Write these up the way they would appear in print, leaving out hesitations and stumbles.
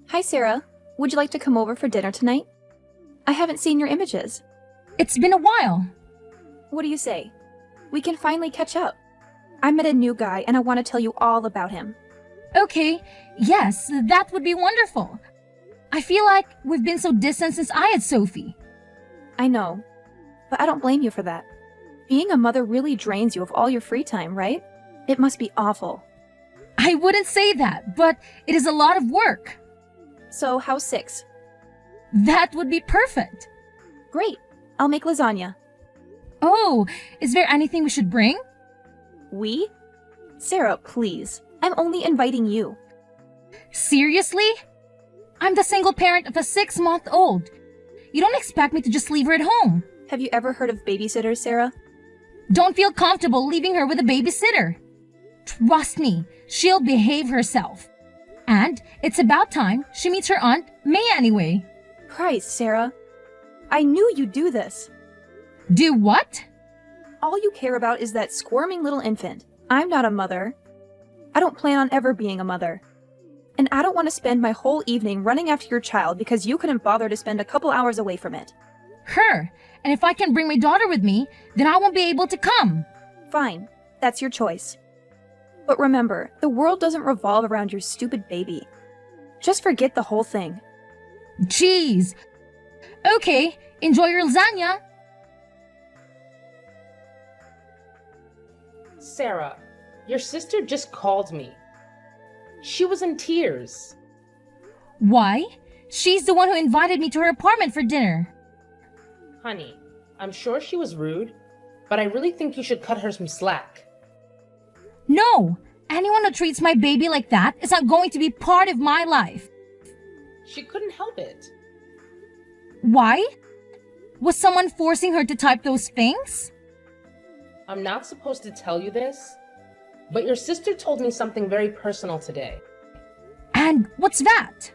Hi, Sarah. Would you like to come over for dinner tonight? I haven't seen your images. It's been a while. What do you say? We can finally catch up. I met a new guy and I want to tell you all about him. Okay, yes, that would be wonderful. I feel like we've been so distant since I had Sophie. I know, but I don't blame you for that. Being a mother really drains you of all your free time, right? It must be awful. I wouldn't say that, but it is a lot of work. So, how's 6? That would be perfect. Great. I'll make lasagna. Oh, is there anything we should bring? We? Sarah, please. I'm only inviting you. Seriously? I'm the single parent of a 6-month-old. You don't expect me to just leave her at home. Have you ever heard of babysitters, Sarah? Don't feel comfortable leaving her with a babysitter. Trust me, she'll behave herself. And it's about time she meets her aunt, May, anyway. Christ, Sarah. I knew you'd do this. Do what? All you care about is that squirming little infant. I'm not a mother. I don't plan on ever being a mother. And I don't want to spend my whole evening running after your child because you couldn't bother to spend a couple hours away from it. Her. And if I can bring my daughter with me, then I won't be able to come. Fine. That's your choice. But remember, the world doesn't revolve around your stupid baby. Just forget the whole thing. Jeez. Okay, enjoy your lasagna. Sarah, your sister just called me. She was in tears. Why? She's the one who invited me to her apartment for dinner. Honey, I'm sure she was rude, but I really think you should cut her some slack. No, anyone who treats my baby like that is not going to be part of my life. She couldn't help it. Why? Was someone forcing her to type those things? I'm not supposed to tell you this, but your sister told me something very personal today. And what's that?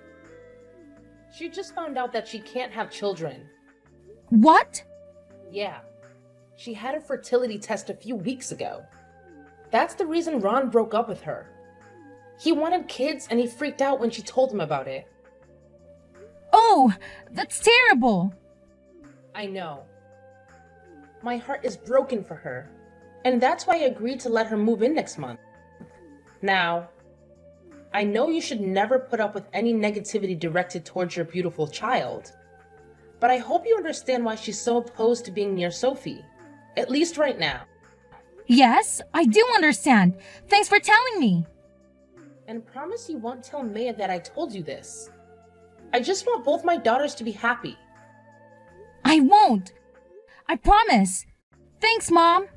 She just found out that she can't have children. What? Yeah, she had a fertility test a few weeks ago. That's the reason Ron broke up with her. He wanted kids and he freaked out when she told him about it. Oh, that's terrible. I know. My heart is broken for her, and that's why I agreed to let her move in next month. Now, I know you should never put up with any negativity directed towards your beautiful child, but I hope you understand why she's so opposed to being near Sophie, at least right now. Yes, I do understand. Thanks for telling me. And promise you won't tell Maya that I told you this. I just want both my daughters to be happy. I won't. I promise. Thanks, Mom.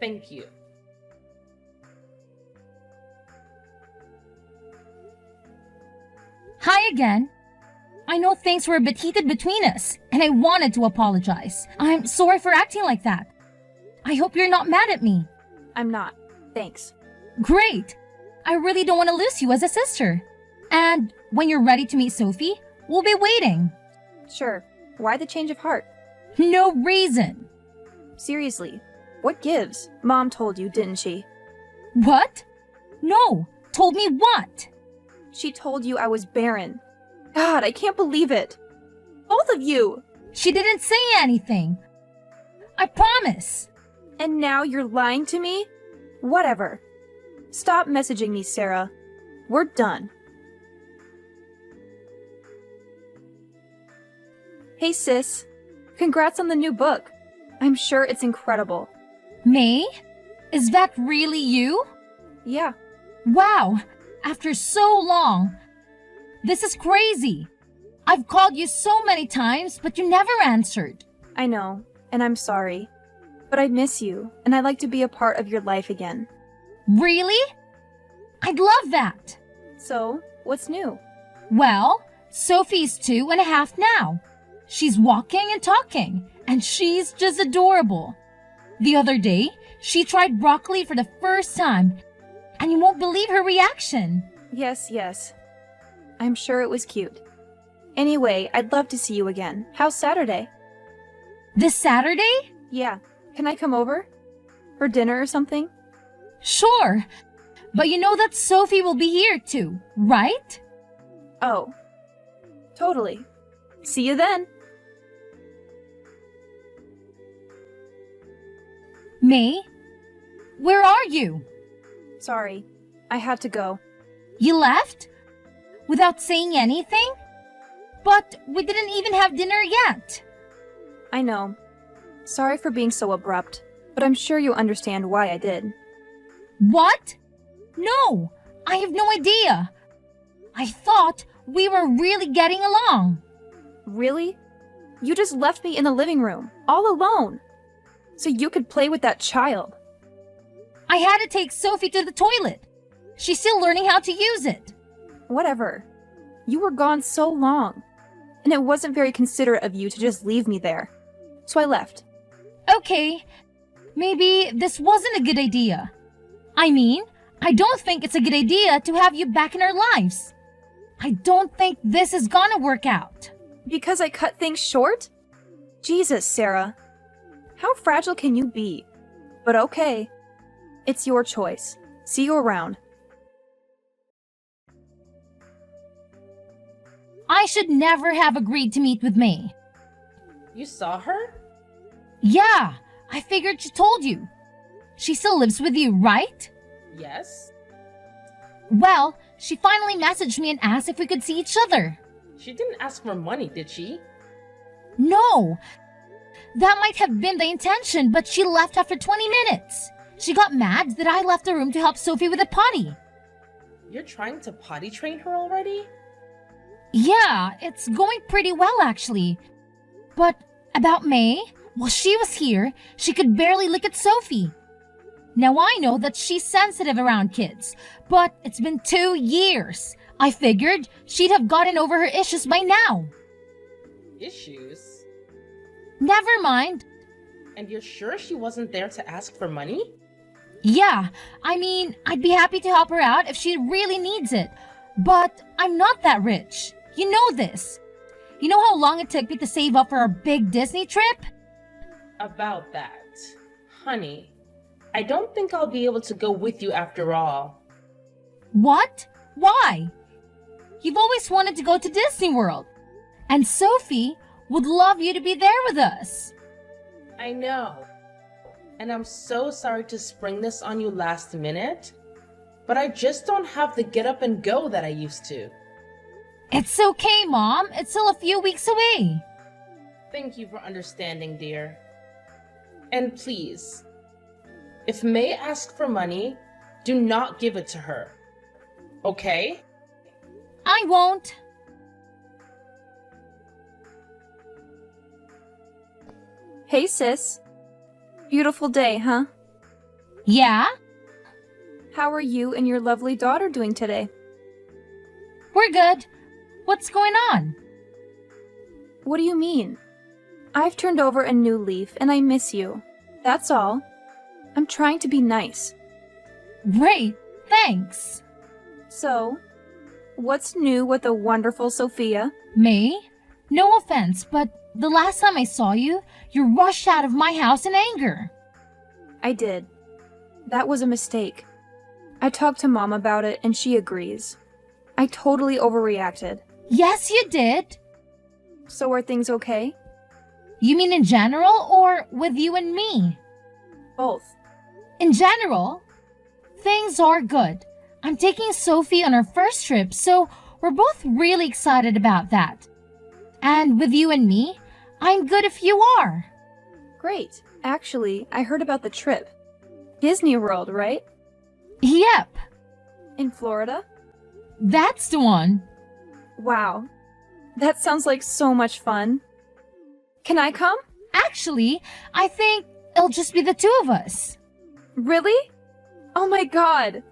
Thank you. Hi again. I know things were a bit heated between us, and I wanted to apologize. I'm sorry for acting like that. I hope you're not mad at me. I'm not. Thanks. Great. I really don't want to lose you as a sister. And when you're ready to meet Sophie, we'll be waiting. Sure. Why the change of heart? No reason. Seriously, what gives? Mom told you, didn't she? What? No. Told me what? She told you I was barren. God, I can't believe it. Both of you. She didn't say anything. I promise. And now you're lying to me? Whatever. Stop messaging me, Sarah. We're done. Hey, sis. Congrats on the new book. I'm sure it's incredible. May? Is that really you? Yeah. Wow. After so long. This is crazy. I've called you so many times, but you never answered. I know, and I'm sorry. But I miss you, and I'd like to be a part of your life again. Really? I'd love that. So, what's new? Well, Sophie's 2.5 now. She's walking and talking, and she's just adorable. The other day, she tried broccoli for the first time, and you won't believe her reaction. Yes. I'm sure it was cute. Anyway, I'd love to see you again. How's Saturday? This Saturday? Yeah. Can I come over? For dinner or something? Sure. But you know that Sophie will be here too, right? Oh, totally. See you then. May? Where are you? Sorry, I had to go. You left? Without saying anything? But we didn't even have dinner yet. I know. Sorry for being so abrupt, but I'm sure you understand why I did. What? No, I have no idea. I thought we were really getting along. Really? You just left me in the living room, all alone, so you could play with that child. I had to take Sophie to the toilet. She's still learning how to use it. Whatever. You were gone so long, and it wasn't very considerate of you to just leave me there. So I left. Okay, maybe this wasn't a good idea. I mean, I don't think it's a good idea to have you back in our lives. I don't think this is gonna work out. Because I cut things short? Jesus, Sarah. How fragile can you be? But okay. It's your choice. See you around. I should never have agreed to meet with May. You saw her? Yeah, I figured she told you. She still lives with you, right? Yes. Well, she finally messaged me and asked if we could see each other. She didn't ask for money, did she? No, that might have been the intention, but she left after 20 minutes. She got mad that I left the room to help Sophie with the potty. You're trying to potty train her already? Yeah, it's going pretty well actually. But about May, while she was here, she could barely look at Sophie. Now I know that she's sensitive around kids, but it's been 2 years. I figured she'd have gotten over her issues by now. Issues? Never mind. And you're sure she wasn't there to ask for money? Yeah, I mean, I'd be happy to help her out if she really needs it. But I'm not that rich. You know this. You know how long it took me to save up for our big Disney trip? About that. Honey, I don't think I'll be able to go with you after all. What? Why? You've always wanted to go to Disney World. And Sophie would love you to be there with us. I know. And I'm so sorry to spring this on you last minute, but I just don't have the get up and go that I used to. It's okay, Mom. It's still a few weeks away. Thank you for understanding, dear. And please, if May asks for money, do not give it to her. Okay? I won't. Hey, sis. Beautiful day, huh? Yeah? How are you and your lovely daughter doing today? We're good. What's going on? What do you mean? I've turned over a new leaf and I miss you. That's all. I'm trying to be nice. Great. Thanks. So, what's new with the wonderful Sophia? May? No offense, but the last time I saw you, you rushed out of my house in anger. I did. That was a mistake. I talked to Mom about it and she agrees. I totally overreacted. Yes, you did. So are things okay? You mean in general or with you and me? Both. In general, things are good. I'm taking Sophie on her first trip, so we're both really excited about that. And with you and me, I'm good if you are. Great. Actually, I heard about the trip. Disney World, right? Yep, In Florida? that's the one. Wow. That sounds like so much fun. Can I come? Actually, I think it'll just be the two of us. Really? Oh my god.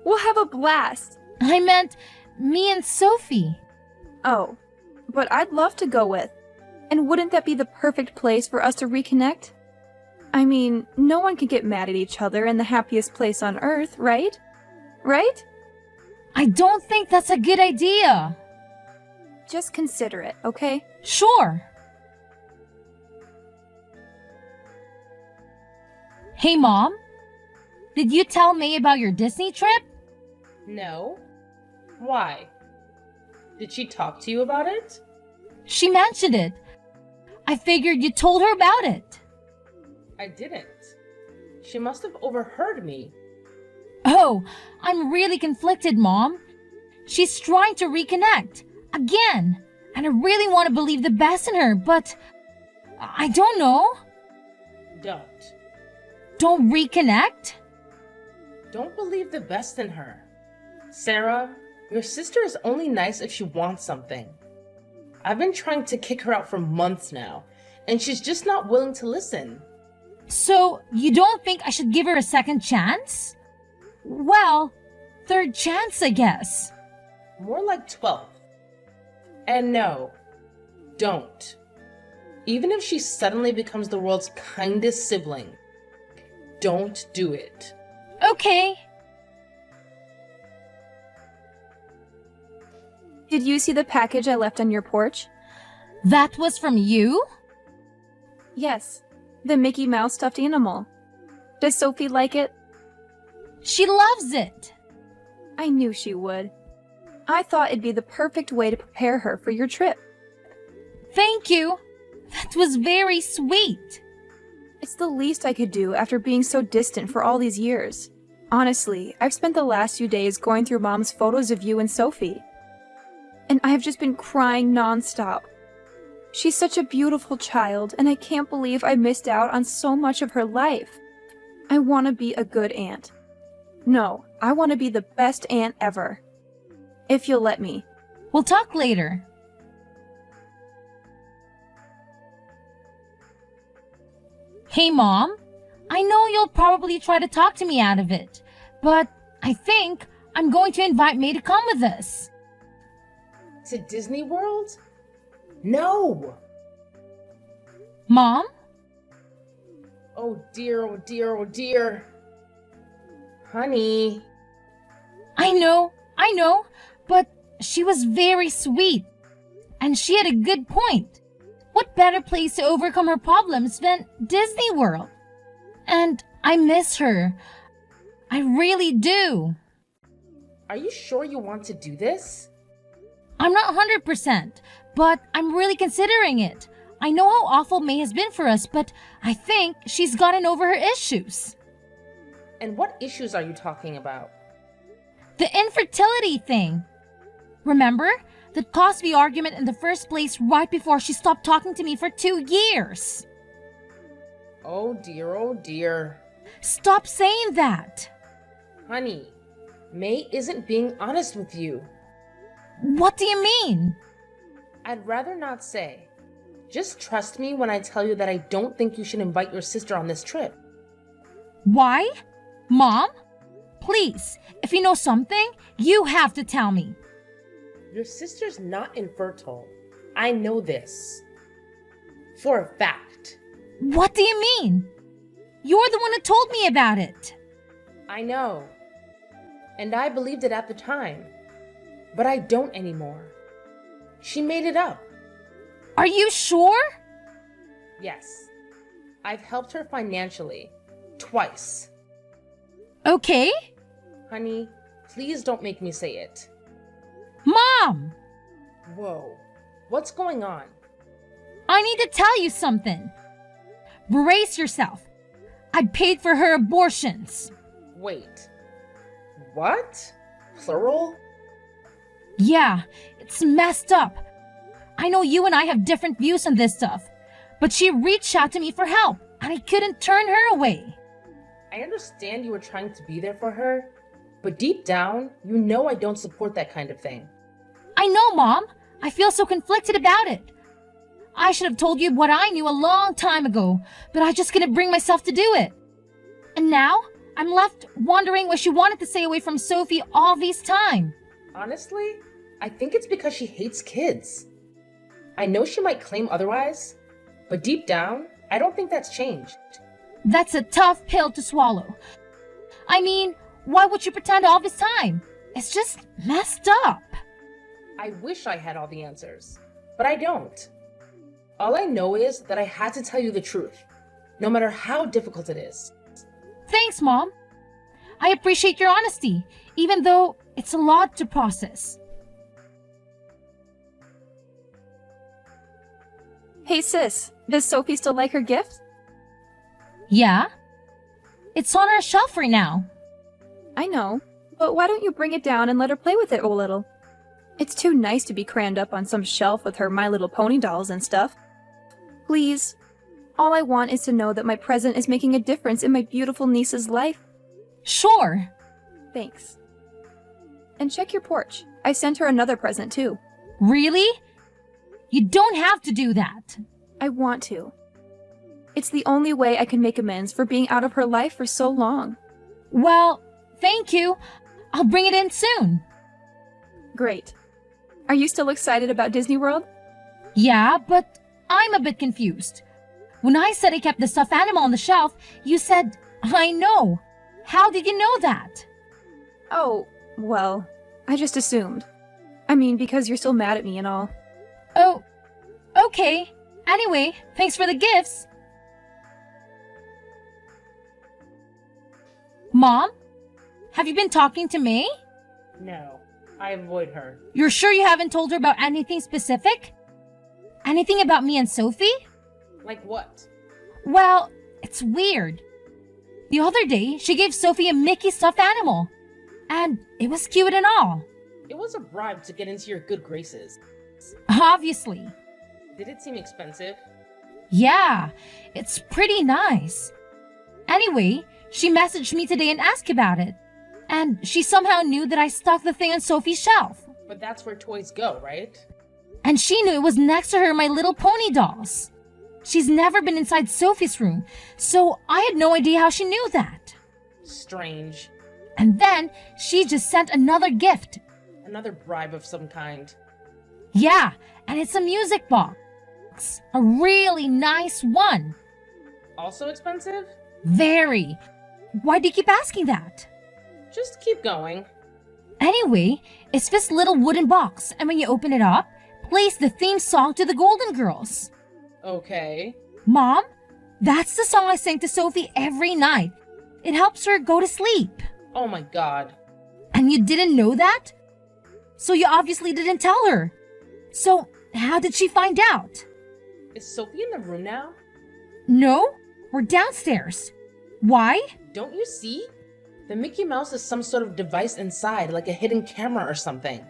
We'll have a blast. I meant me and Sophie. Oh, but I'd love to go with. And wouldn't that be the perfect place for us to reconnect? I mean, no one can get mad at each other in the happiest place on earth, right? Right? I don't think that's a good idea. Just consider it, okay? Sure. Hey, Mom. Did you tell May about your Disney trip? No. Why? Did she talk to you about it? She mentioned it. I figured you told her about it. I didn't. She must have overheard me. Oh, I'm really conflicted, Mom. She's trying to reconnect. Again. And I really want to believe the best in her, but I don't know. Don't. Don't reconnect? Don't believe the best in her. Sarah, your sister is only nice if she wants something. I've been trying to kick her out for months now, and she's just not willing to listen. So, you don't think I should give her a second chance? Well, third chance, I guess. More like 12th. And no, don't. Even if she suddenly becomes the world's kindest sibling, don't do it. Okay. Did you see the package I left on your porch? That was from you? Yes, the Mickey Mouse stuffed animal. Does Sophie like it? She loves it. I knew she would. I thought it'd be the perfect way to prepare her for your trip. Thank you. That was very sweet. It's the least I could do after being so distant for all these years. Honestly, I've spent the last few days going through Mom's photos of you and Sophie. And I've just been crying nonstop. She's such a beautiful child, and I can't believe I missed out on so much of her life. I want to be a good aunt. No, I want to be the best aunt ever. If you'll let me. We'll talk later. Hey, Mom. I know you'll probably try to talk to me out of it, but I think I'm going to invite May to come with us. To Disney World? No! Mom? Oh dear, oh dear, oh dear. Honey. I know, but she was very sweet, and she had a good point. What better place to overcome her problems than Disney World? And I miss her. I really do. Are you sure you want to do this? I'm not 100%, but I'm really considering it. I know how awful May has been for us, but I think she's gotten over her issues. And what issues are you talking about? The infertility thing. Remember? That caused the argument in the first place right before she stopped talking to me for 2 years. Oh dear, oh dear. Stop saying that. Honey, May isn't being honest with you. What do you mean? I'd rather not say. Just trust me when I tell you that I don't think you should invite your sister on this trip. Why? Mom? Please, if you know something, you have to tell me. Your sister's not infertile. I know this. For a fact. What do you mean? You're the one who told me about it. I know. And I believed it at the time. But I don't anymore. She made it up. Are you sure? Yes. I've helped her financially. Twice. Okay. Honey, please don't make me say it. Mom! Whoa. What's going on? I need to tell you something. Brace yourself. I paid for her abortions. Wait. What? Plural? Yeah, it's messed up. I know you and I have different views on this stuff, but she reached out to me for help, and I couldn't turn her away. I understand you were trying to be there for her, but deep down, you know I don't support that kind of thing. I know, Mom. I feel so conflicted about it. I should have told you what I knew a long time ago, but I just couldn't bring myself to do it. And now, I'm left wondering why she wanted to stay away from Sophie all this time. Honestly, I think it's because she hates kids. I know she might claim otherwise, but deep down, I don't think that's changed. That's a tough pill to swallow. I mean, why would you pretend all this time? It's just messed up. I wish I had all the answers, but I don't. All I know is that I had to tell you the truth, no matter how difficult it is. Thanks, Mom. I appreciate your honesty, even though it's a lot to process. Hey sis, does Sophie still like her gift? Yeah? It's on our shelf right now. I know, but why don't you bring it down and let her play with it a little? It's too nice to be crammed up on some shelf with her My Little Pony dolls and stuff. Please. All I want is to know that my present is making a difference in my beautiful niece's life. Sure. Thanks. And check your porch. I sent her another present too. Really? You don't have to do that. I want to. It's the only way I can make amends for being out of her life for so long. Well, thank you. I'll bring it in soon. Great. Are you still excited about Disney World? Yeah, but I'm a bit confused. When I said I kept the stuffed animal on the shelf, you said, I know. How did you know that? Oh, well, I just assumed. I mean, because you're still mad at me and all. Oh, okay. Anyway, thanks for the gifts. Mom? Have you been talking to May? No, I avoid her. You're sure you haven't told her about anything specific? Anything about me and Sophie? Like what? Well, it's weird. The other day, she gave Sophie a Mickey stuffed animal. And it was cute and all. It was a bribe to get into your good graces. Obviously. Did it seem expensive? Yeah, it's pretty nice. Anyway, she messaged me today and asked about it. And she somehow knew that I stuck the thing on Sophie's shelf. But that's where toys go, right? And she knew it was next to her My Little Pony dolls. She's never been inside Sophie's room, so I had no idea how she knew that. Strange. And then she just sent another gift. Another bribe of some kind. Yeah, and it's a music box. A really nice one. Also expensive? Very. Why do you keep asking that? Just keep going. Anyway, it's this little wooden box, and when you open it up, plays the theme song to the Golden Girls. Okay. Mom, that's the song I sing to Sophie every night. It helps her go to sleep. Oh my god. And you didn't know that? So you obviously didn't tell her. So how did she find out? Is Sophie in the room now? No, we're downstairs. Why? Don't you see? The Mickey Mouse is some sort of device inside, like a hidden camera or something.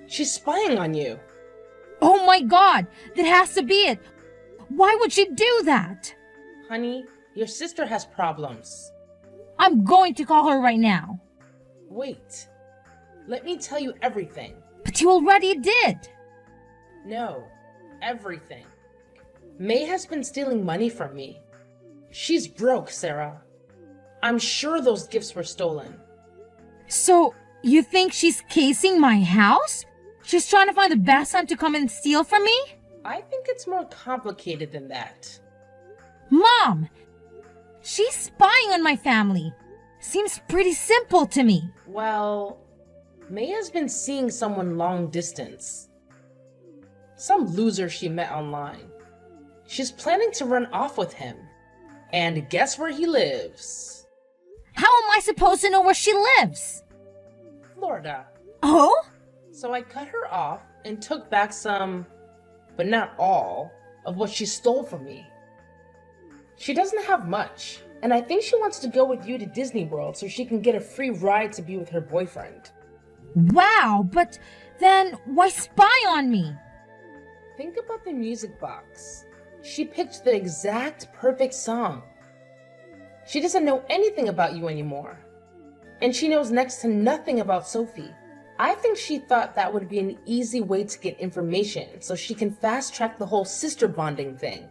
She's spying on you. Oh my god, that has to be it. Why would she do that? Honey, your sister has problems. I'm going to call her right now. Wait. Let me tell you everything. But you already did. No, everything. May has been stealing money from me. She's broke, Sarah. I'm sure those gifts were stolen. So, you think she's casing my house? She's trying to find the best time to come and steal from me? I think it's more complicated than that. Mom! She's spying on my family. Seems pretty simple to me. Well, May has been seeing someone long distance. Some loser she met online. She's planning to run off with him. And guess where he lives? How am I supposed to know where she lives? Florida. Oh? So I cut her off and took back some, but not all, of what she stole from me. She doesn't have much, and I think she wants to go with you to Disney World so she can get a free ride to be with her boyfriend. Wow, but then why spy on me? Think about the music box. She picked the exact perfect song. She doesn't know anything about you anymore. And she knows next to nothing about Sophie. I think she thought that would be an easy way to get information so she can fast track the whole sister bonding thing.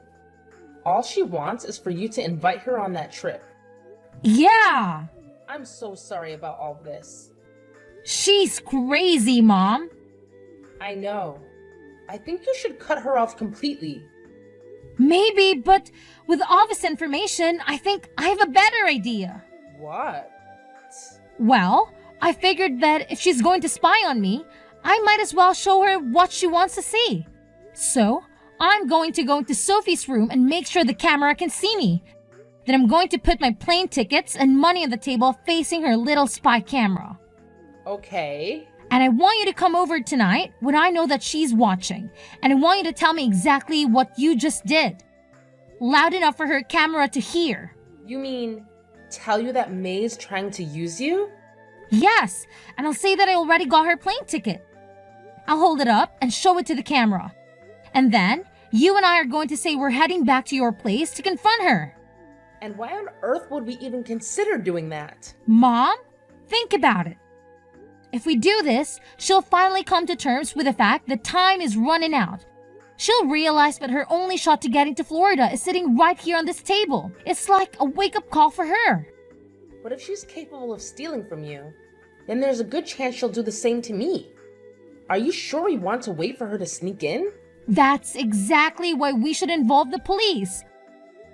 All she wants is for you to invite her on that trip. Yeah. I'm so sorry about all this. She's crazy, Mom. I know. I think you should cut her off completely. Maybe, but with all this information, I think I have a better idea. What? Well, I figured that if she's going to spy on me, I might as well show her what she wants to see. So, I'm going to go into Sophie's room and make sure the camera can see me. Then I'm going to put my plane tickets and money on the table facing her little spy camera. Okay. And I want you to come over tonight when I know that she's watching. And I want you to tell me exactly what you just did. Loud enough for her camera to hear. You mean tell you that May's trying to use you? Yes, and I'll say that I already got her plane ticket. I'll hold it up and show it to the camera. And then you and I are going to say we're heading back to your place to confront her. And why on earth would we even consider doing that? Mom, think about it. If we do this, she'll finally come to terms with the fact that time is running out. She'll realize that her only shot to getting to Florida is sitting right here on this table. It's like a wake-up call for her. But if she's capable of stealing from you, then there's a good chance she'll do the same to me. Are you sure we want to wait for her to sneak in? That's exactly why we should involve the police.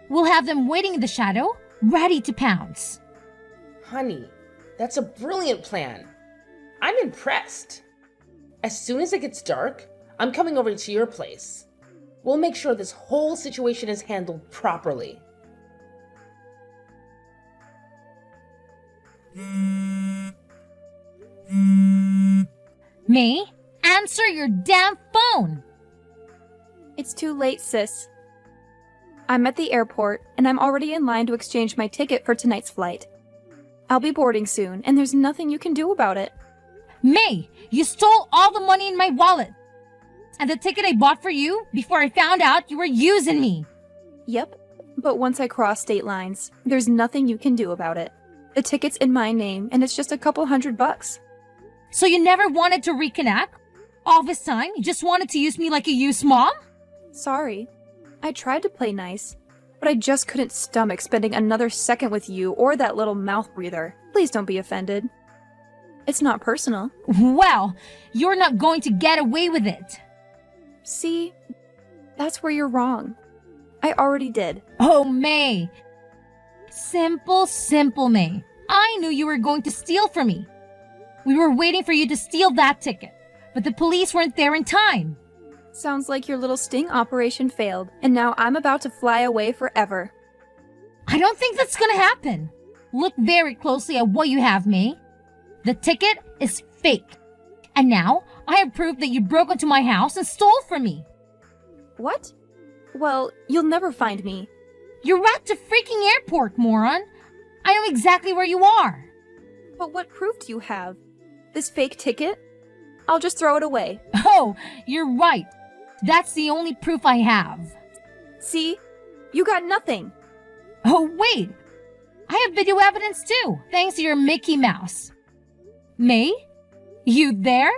We'll have them waiting in the shadow, ready to pounce. Honey, that's a brilliant plan. I'm impressed. As soon as it gets dark, I'm coming over to your place. We'll make sure this whole situation is handled properly. May, answer your damn phone! It's too late, sis. I'm at the airport, and I'm already in line to exchange my ticket for tonight's flight. I'll be boarding soon, and there's nothing you can do about it. May, you stole all the money in my wallet. And the ticket I bought for you before I found out you were using me. Yep, but once I cross state lines, there's nothing you can do about it. The ticket's in my name, and it's just a couple $100. So you never wanted to reconnect? All this time, you just wanted to use me like a used mom? Sorry. I tried to play nice, but I just couldn't stomach spending another second with you or that little mouth breather. Please don't be offended. It's not personal. Well, you're not going to get away with it. See, that's where you're wrong. I already did. Oh, May. Simple May. I knew you were going to steal from me. We were waiting for you to steal that ticket, but the police weren't there in time. Sounds like your little sting operation failed, and now I'm about to fly away forever. I don't think that's gonna happen. Look very closely at what you have, May. The ticket is fake. And now, I have proof that you broke into my house and stole from me. What? Well, you'll never find me. You're at the freaking airport, moron. I know exactly where you are. But what proof do you have? This fake ticket? I'll just throw it away. Oh, you're right. That's the only proof I have. See? You got nothing. Oh, wait. I have video evidence too, thanks to your Mickey Mouse. May? You there?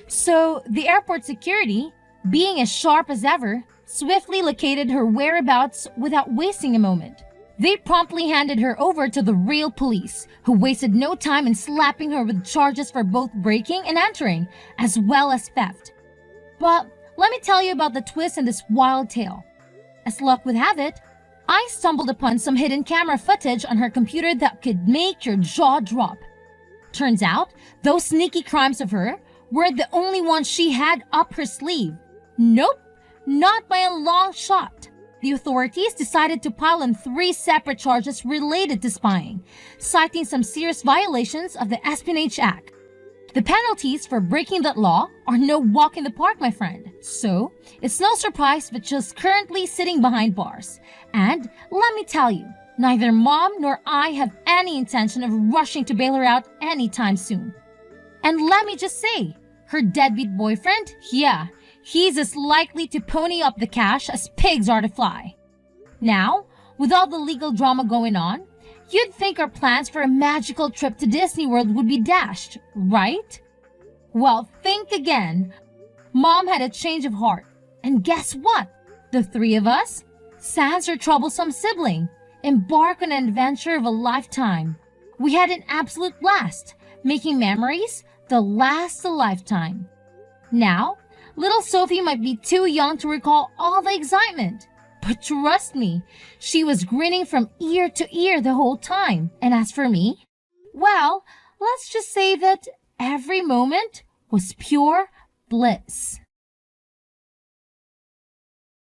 So, the airport security, being as sharp as ever, swiftly located her whereabouts without wasting a moment. They promptly handed her over to the real police, who wasted no time in slapping her with charges for both breaking and entering, as well as theft. But let me tell you about the twist in this wild tale. As luck would have it, I stumbled upon some hidden camera footage on her computer that could make your jaw drop. Turns out, those sneaky crimes of her weren't the only ones she had up her sleeve. Nope, not by a long shot. The authorities decided to pile on 3 separate charges related to spying, citing some serious violations of the Espionage Act. The penalties for breaking that law are no walk in the park, my friend. So, it's no surprise that she's currently sitting behind bars. And let me tell you, neither Mom nor I have any intention of rushing to bail her out anytime soon. And let me just say, her deadbeat boyfriend, yeah, he's as likely to pony up the cash as pigs are to fly. Now, with all the legal drama going on, you'd think our plans for a magical trip to Disney World would be dashed, right? Well, think again. Mom had a change of heart. And guess what? The 3 of us, sans her troublesome sibling, embark on an adventure of a lifetime. We had an absolute blast, making memories that last a lifetime. Now, little Sophie might be too young to recall all the excitement. But trust me, she was grinning from ear to ear the whole time. And as for me, well, let's just say that every moment was pure bliss.